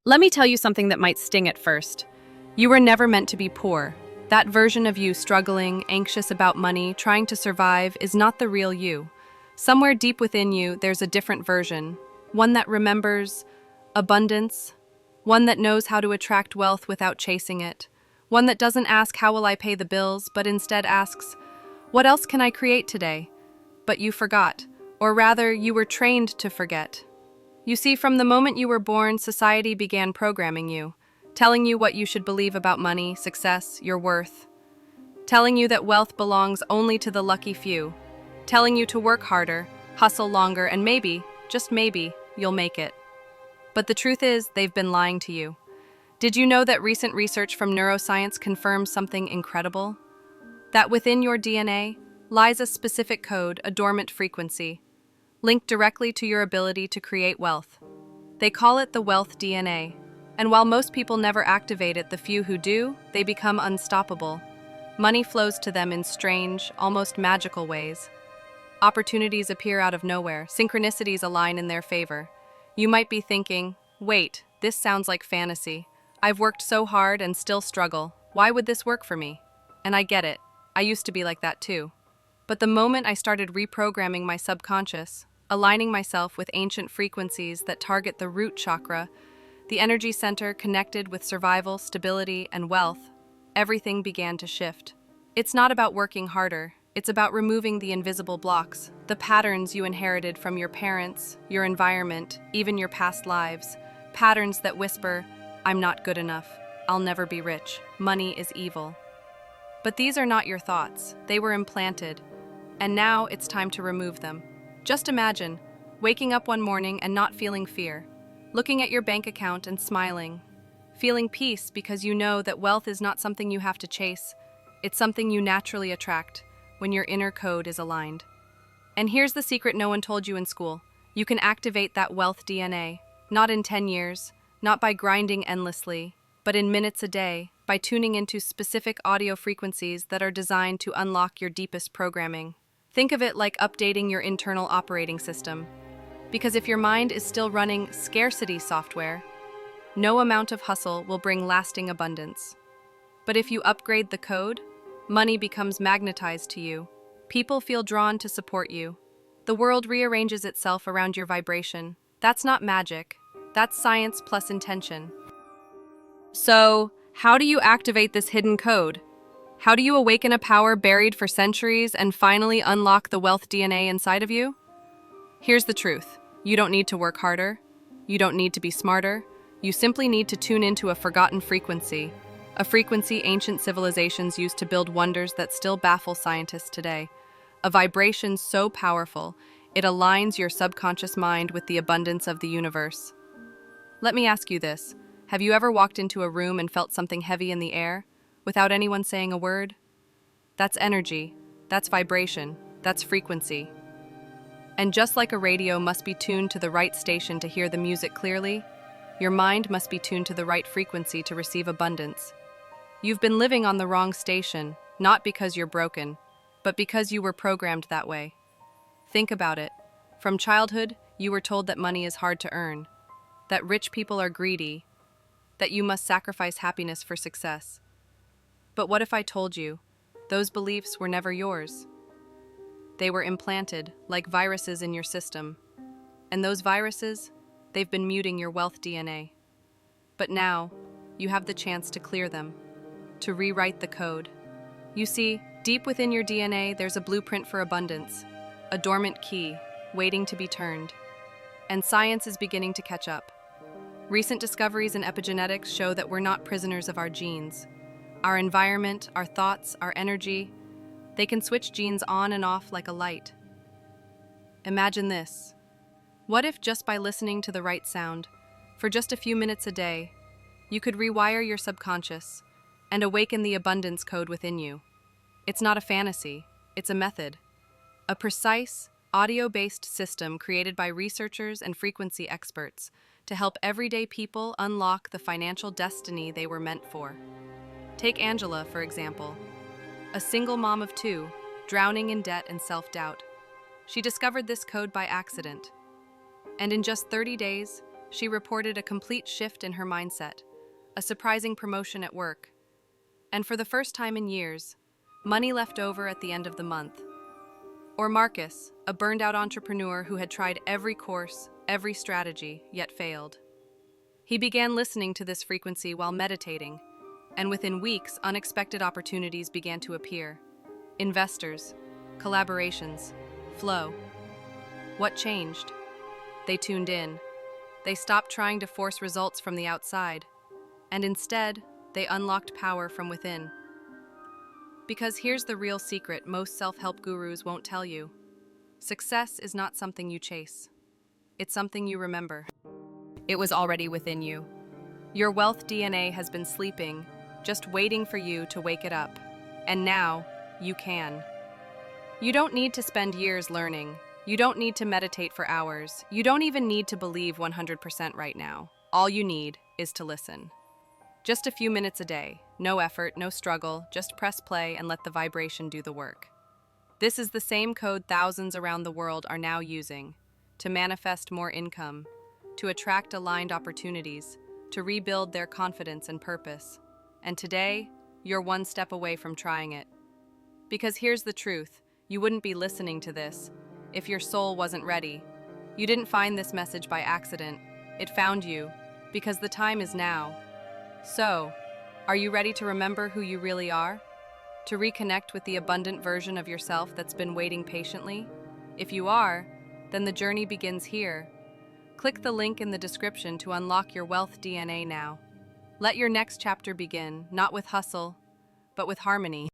Let me tell you something that might sting at first. You were never meant to be poor. That version of you struggling, anxious about money, trying to survive is not the real you. Somewhere deep within you, there's a different version. One that remembers abundance. One that knows how to attract wealth without chasing it. One that doesn't ask, how will I pay the bills, but instead asks, what else can I create today? But you forgot. Or rather, you were trained to forget. You see, from the moment you were born, society began programming you, telling you what you should believe about money, success, your worth, telling you that wealth belongs only to the lucky few, telling you to work harder, hustle longer, and maybe, just maybe, you'll make it. But the truth is, they've been lying to you. Did you know that recent research from neuroscience confirms something incredible? That within your DNA lies a specific code, a dormant frequency, linked directly to your ability to create wealth. They call it the wealth DNA. And while most people never activate it, the few who do, they become unstoppable. Money flows to them in strange, almost magical ways. Opportunities appear out of nowhere, synchronicities align in their favor. You might be thinking, wait, this sounds like fantasy. I've worked so hard and still struggle. Why would this work for me? And I get it. I used to be like that too. But the moment I started reprogramming my subconscious, aligning myself with ancient frequencies that target the root chakra, the energy center connected with survival, stability, and wealth, everything began to shift. It's not about working harder. It's about removing the invisible blocks, the patterns you inherited from your parents, your environment, even your past lives. Patterns that whisper, I'm not good enough. I'll never be rich. Money is evil. But these are not your thoughts. They were implanted. And now it's time to remove them. Just imagine waking up one morning and not feeling fear, looking at your bank account and smiling, feeling peace because you know that wealth is not something you have to chase, it's something you naturally attract when your inner code is aligned. And here's the secret no one told you in school. You can activate that wealth DNA, not in 10 years, not by grinding endlessly, but in minutes a day, by tuning into specific audio frequencies that are designed to unlock your deepest programming. Think of it like updating your internal operating system. Because if your mind is still running scarcity software, no amount of hustle will bring lasting abundance. But if you upgrade the code, money becomes magnetized to you. People feel drawn to support you. The world rearranges itself around your vibration. That's not magic. That's science plus intention. So, how do you activate this hidden code? How do you awaken a power buried for centuries and finally unlock the wealth DNA inside of you? Here's the truth. You don't need to work harder. You don't need to be smarter. You simply need to tune into a forgotten frequency, a frequency ancient civilizations used to build wonders that still baffle scientists today. A vibration so powerful, it aligns your subconscious mind with the abundance of the universe. Let me ask you this. Have you ever walked into a room and felt something heavy in the air, without anyone saying a word? That's energy. That's vibration. That's frequency. And just like a radio must be tuned to the right station to hear the music clearly, your mind must be tuned to the right frequency to receive abundance. You've been living on the wrong station, not because you're broken, but because you were programmed that way. Think about it. From childhood, you were told that money is hard to earn, that rich people are greedy, that you must sacrifice happiness for success. But what if I told you, those beliefs were never yours? They were implanted, like viruses in your system. And those viruses, they've been muting your wealth DNA. But now, you have the chance to clear them, to rewrite the code. You see, deep within your DNA, there's a blueprint for abundance, a dormant key, waiting to be turned. And science is beginning to catch up. Recent discoveries in epigenetics show that we're not prisoners of our genes. Our environment, our thoughts, our energy, they can switch genes on and off like a light. Imagine this. What if just by listening to the right sound, for just a few minutes a day, you could rewire your subconscious and awaken the abundance code within you? It's not a fantasy, it's a method. A precise, audio-based system created by researchers and frequency experts to help everyday people unlock the financial destiny they were meant for. Take Angela, for example. A single mom of 2, drowning in debt and self-doubt. She discovered this code by accident. And in just 30 days, she reported a complete shift in her mindset, a surprising promotion at work, and for the first time in years, money left over at the end of the month. Or Marcus, a burned-out entrepreneur who had tried every course, every strategy, yet failed. He began listening to this frequency while meditating, and within weeks, unexpected opportunities began to appear. Investors, collaborations, flow. What changed? They tuned in. They stopped trying to force results from the outside, and instead, they unlocked power from within. Because here's the real secret most self-help gurus won't tell you. Success is not something you chase. It's something you remember. It was already within you. Your wealth DNA has been sleeping, just waiting for you to wake it up. And now, you can. You don't need to spend years learning. You don't need to meditate for hours. You don't even need to believe 100% right now. All you need is to listen. Just a few minutes a day, no effort, no struggle, just press play and let the vibration do the work. This is the same code thousands around the world are now using to manifest more income, to attract aligned opportunities, to rebuild their confidence and purpose. And today, you're one step away from trying it. Because here's the truth, you wouldn't be listening to this if your soul wasn't ready. You didn't find this message by accident. It found you because the time is now. So, are you ready to remember who you really are? To reconnect with the abundant version of yourself that's been waiting patiently? If you are, then the journey begins here. Click the link in the description to unlock your wealth DNA now. Let your next chapter begin, not with hustle, but with harmony.